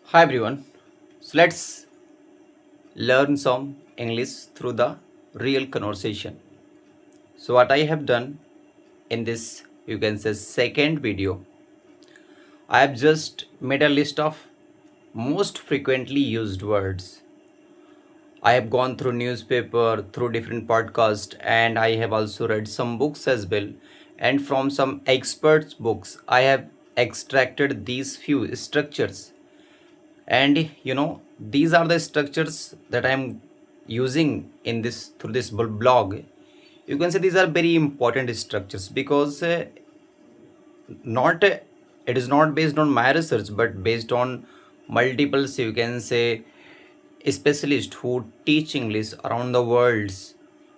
Hi everyone. So let's learn some English through the real conversation. So what I have done in this you can say second video, I have just made a list of most frequently used words. I have gone through newspaper, through different podcasts, and I have also read some books as well. And from some experts' books, I have extracted these few structures, and these are the structures that I'm using in this through this blog. You can say these are very important structures because not it is not based on my research but based on multiple, so you can say, specialists who teach English around the world,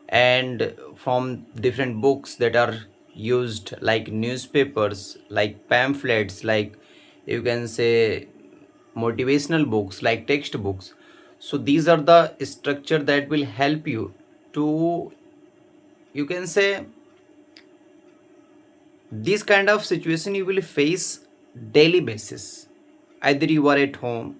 and from different books that are used like newspapers, like pamphlets, like you can say motivational books, like textbooks. So these are the structure that will help you to, you can say, this kind of situation you will face daily basis, either you are at home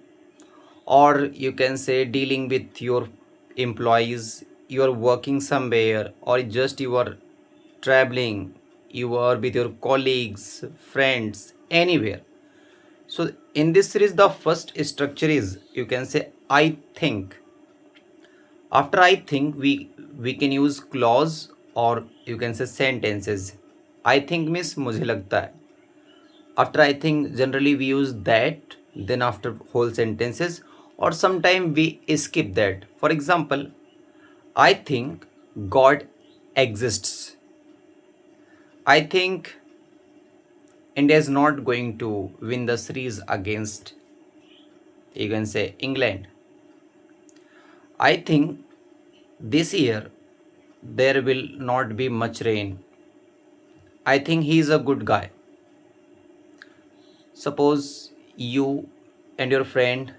or you can say dealing with your employees, you are working somewhere, or just you are traveling, you are with your colleagues, friends, anywhere. So in this series the first structure is, you can say, I think. After I think, we can use clause or you can say sentences. I think means मुझे लगता है. After I think, generally we use that, then after whole sentences, or sometime we skip that. For example, I think God exists. I think India is not going to win the series against, you can say, England. I think this year there will not be much rain. I think he is a good guy. Suppose you and your friend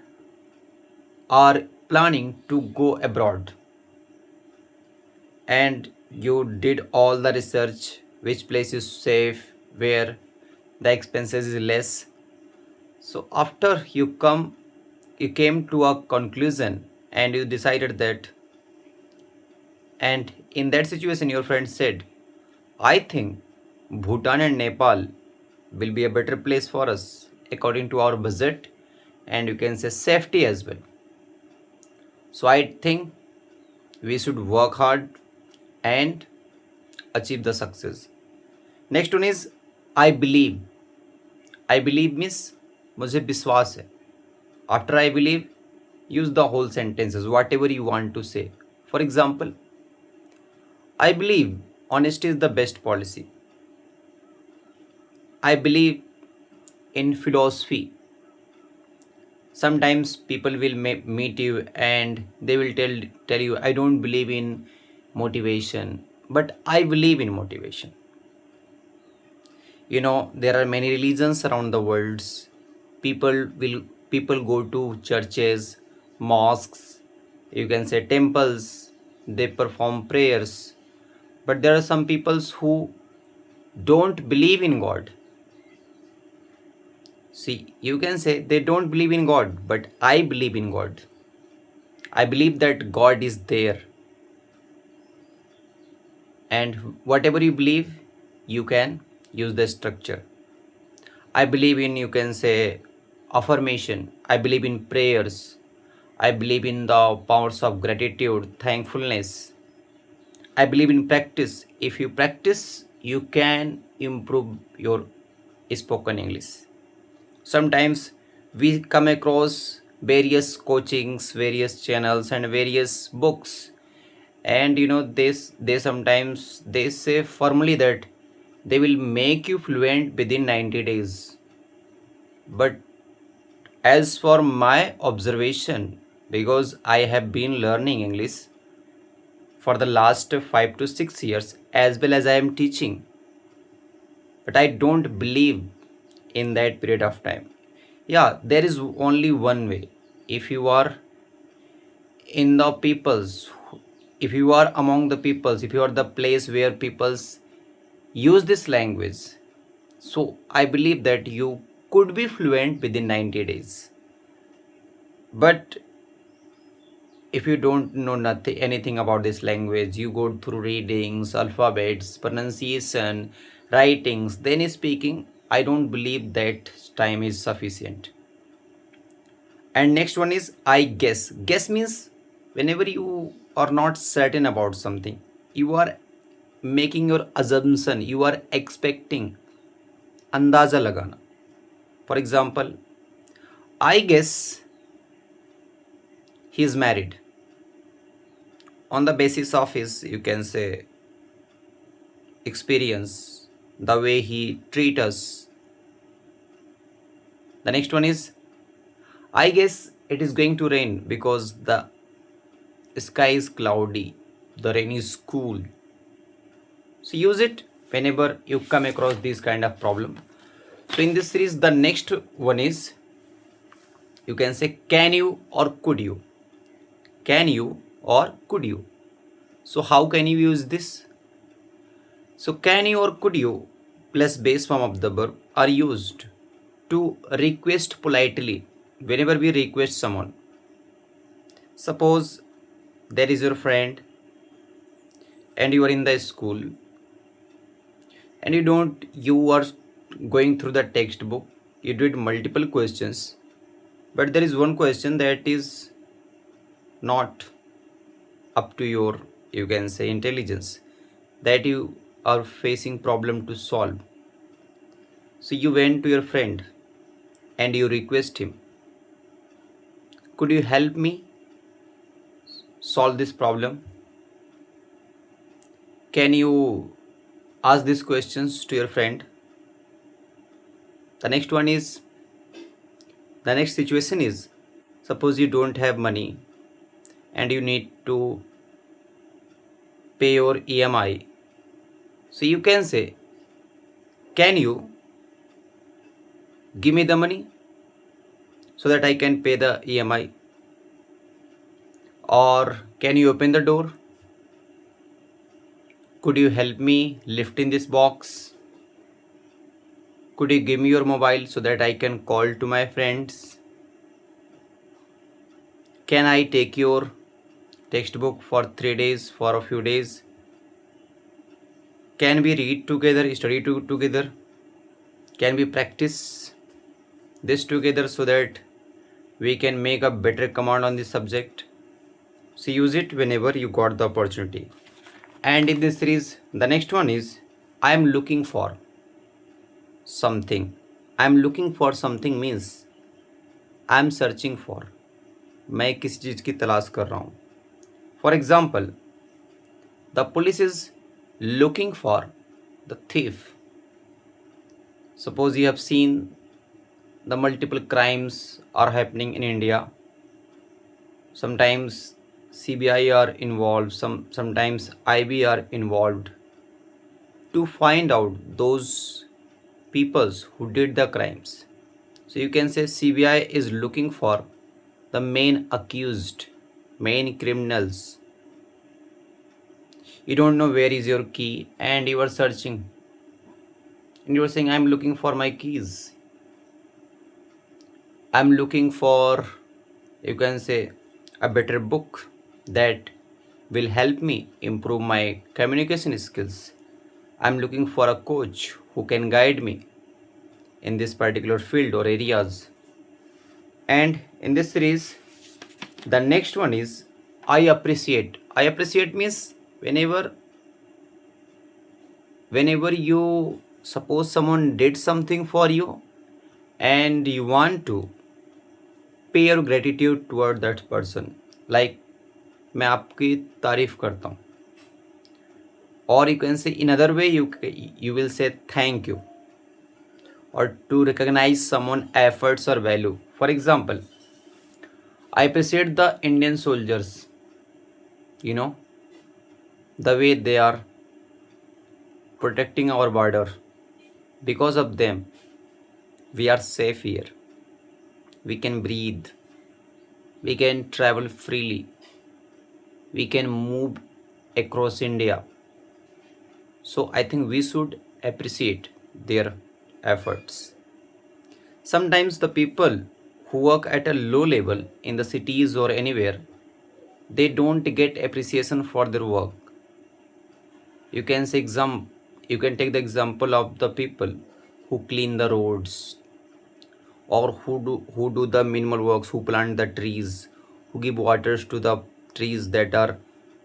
are planning to go abroad, and you did all the research, which place is safe, where the expenses is less. So after you came to a conclusion and you decided that, and in that situation your friend said, I think Bhutan and Nepal will be a better place for us according to our budget, and you can say safety as well. So I think we should work hard and achieve the success. Next one is I believe. I believe means मुझे विश्वास है. After I believe, use the whole sentences, whatever you want to say. For example, I believe honesty is the best policy. I believe in philosophy. Sometimes people will meet you and they will tell you, I don't believe in motivation, but I believe in motivation. There are many religions around the world. People go to churches, mosques, you can say temples, they perform prayers, but there are some peoples who don't believe in God. See, you can say they don't believe in God, but I believe in God. I believe that God is there, and whatever you believe, you can use the structure. I believe in, you can say, affirmation. I believe in prayers. I believe in the powers of gratitude, thankfulness. I believe in practice. If you practice, you can improve your spoken English. Sometimes we come across various coachings, various channels, and various books, and they sometimes they say firmly that they will make you fluent within 90 days. But as for my observation, because I have been learning English for the last 5 to 6 years, as well as I am teaching, but I don't believe in that period of time. Yeah, there is only one way. If you are in the peoples, if you are among the peoples, if you are the place where peoples use this language, so I believe that you could be fluent within 90 days. But if you don't know nothing anything about this language, you go through readings, alphabets, pronunciation, writings, then speaking, I don't believe that time is sufficient. And next one is I guess. Guess means whenever you are not certain about something, you are making your assumption, you are expecting, अंदाजा लगाना. For example, I guess he is married on the basis of his, you can say, experience, the way he treat us. The next one is I guess it is going to rain because the sky is cloudy, the rain is cool. So use it whenever you come across this kind of problem. So in this series, the next one is, you can say, can you or could you. Can you or could you. So how can you use this? So can you or could you plus base form of the verb are used to request politely whenever we request someone. Suppose there is your friend and you are in the school and you are going through the textbook, you did multiple questions, but there is one question that is not up to your, you can say, intelligence, that you are facing problem to solve. So you went to your friend and you request him, could you help me solve this problem? Can you ask these questions to your friend? The next one is, the next situation is, suppose you don't have money and you need to pay your EMI. So you can say, can you give me the money so that I can pay the EMI? Or can you open the door? Could you help me lift in this box? Could you give me your mobile so that I can call to my friends? Can I take your textbook for 3 days, for a few days? Can we read together, study together? Can we practice this together so that we can make a better command on this subject? So use it whenever you got the opportunity. And in this series, the next one is, I am looking for something. I am looking for something means I am searching for. मैं किसी चीज़ की तलाश कर रहा हूँ. For example, the police is looking for the thief. Suppose you have seen the multiple crimes are happening in India. Sometimes CBI are involved, sometimes IB are involved to find out those peoples who did the crimes. So you can say CBI is looking for the main accused, main criminals. You don't know where is your key and you are searching and you are saying, I'm looking for my keys. I'm looking for, you can say, a better book that will help me improve my communication skills. I'm looking for a coach who can guide me in this particular field or areas. And in this series, the next one is I appreciate. I appreciate means whenever you, suppose someone did something for you and you want to pay your gratitude toward that person, like मैं आपकी तारीफ करता हूँ. Or you can say in other way, you will say thank you, or to recognize someone efforts or value. For example, I appreciate the Indian soldiers, you know, the way they are protecting our border. Because of them we are safe here, we can breathe, we can travel freely, we can move across India. So I think we should appreciate their efforts. Sometimes the people who work at a low level in the cities or anywhere, they don't get appreciation for their work. You can say you can take the example of the people who clean the roads, or who do the minimal works, who plant the trees, who give waters to the trees that are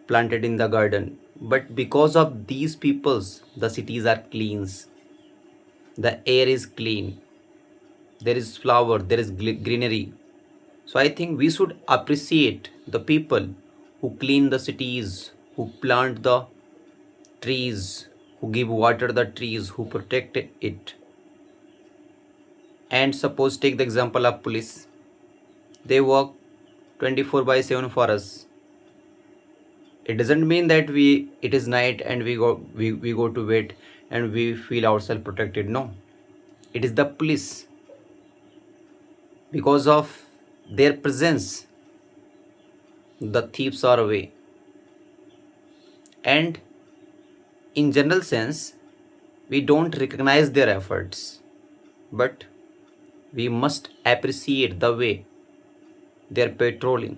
planted in the garden. But because of these peoples, the cities are clean, the air is clean, there is flower, there is greenery. So I think we should appreciate the people who clean the cities, who plant the trees, who give water the trees, who protect it. And suppose take the example of police. They work 24 by 7 for us. It doesn't mean that it is night and we go to bed and we feel ourselves protected. No. It is the police. Because of their presence, the thieves are away. And in general sense, we don't recognize their efforts, but we must appreciate the way they're patrolling,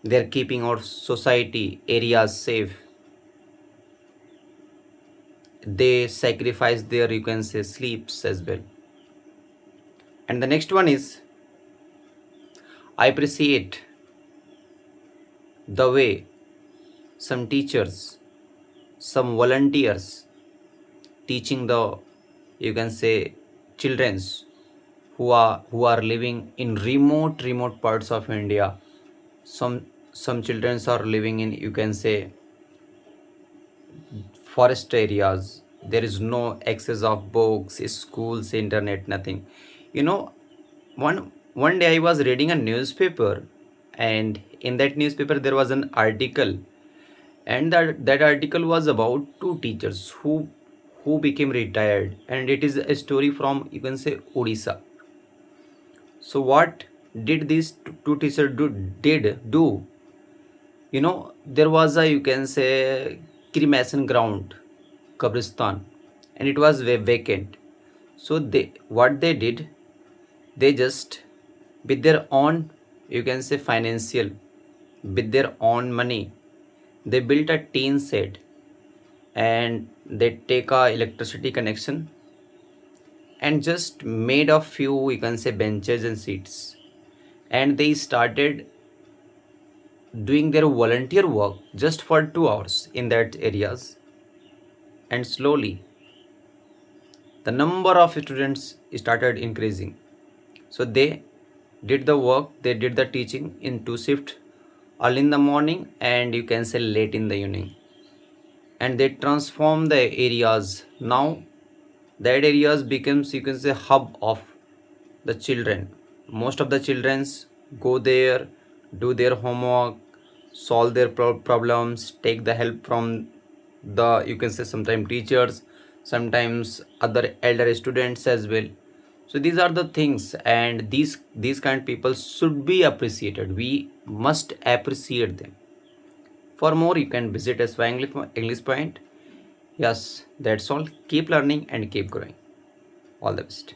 they're keeping our society areas safe, they sacrifice their, you can say, sleeps as well. And the next one is, I appreciate the way some teachers, some volunteers teaching the, you can say, childrens who are living in remote parts of India. Some children are living in, you can say, forest areas. There is no access of books, schools, internet, nothing. You know, one day I was reading a newspaper, and in that newspaper there was an article, and that article was about two teachers who became retired, and it is a story from, you can say, Odisha. So what did these two teachers do? There was a, you can say, cremation ground, Kabristan, and it was vacant. So what they did, they just, with their own, you can say, financial, with their own money, they built a tin shed, and they take a electricity connection and just made a few, you can say, benches and seats, and they started doing their volunteer work just for 2 hours in that areas. And slowly the number of students started increasing. So they did the work, they did the teaching in two shifts, early in the morning and, you can say, late in the evening, and they transform the areas. Now that areas becomes, you can say, hub of the children. Most of the childrens go there, do their homework, solve their problems, take the help from the, you can say, sometimes teachers, sometimes other elder students as well. So these are the things, and these kind of people should be appreciated. We must appreciate them. For more, you can visit us by English Point. Yes, that's all. Keep learning and keep growing. All the best.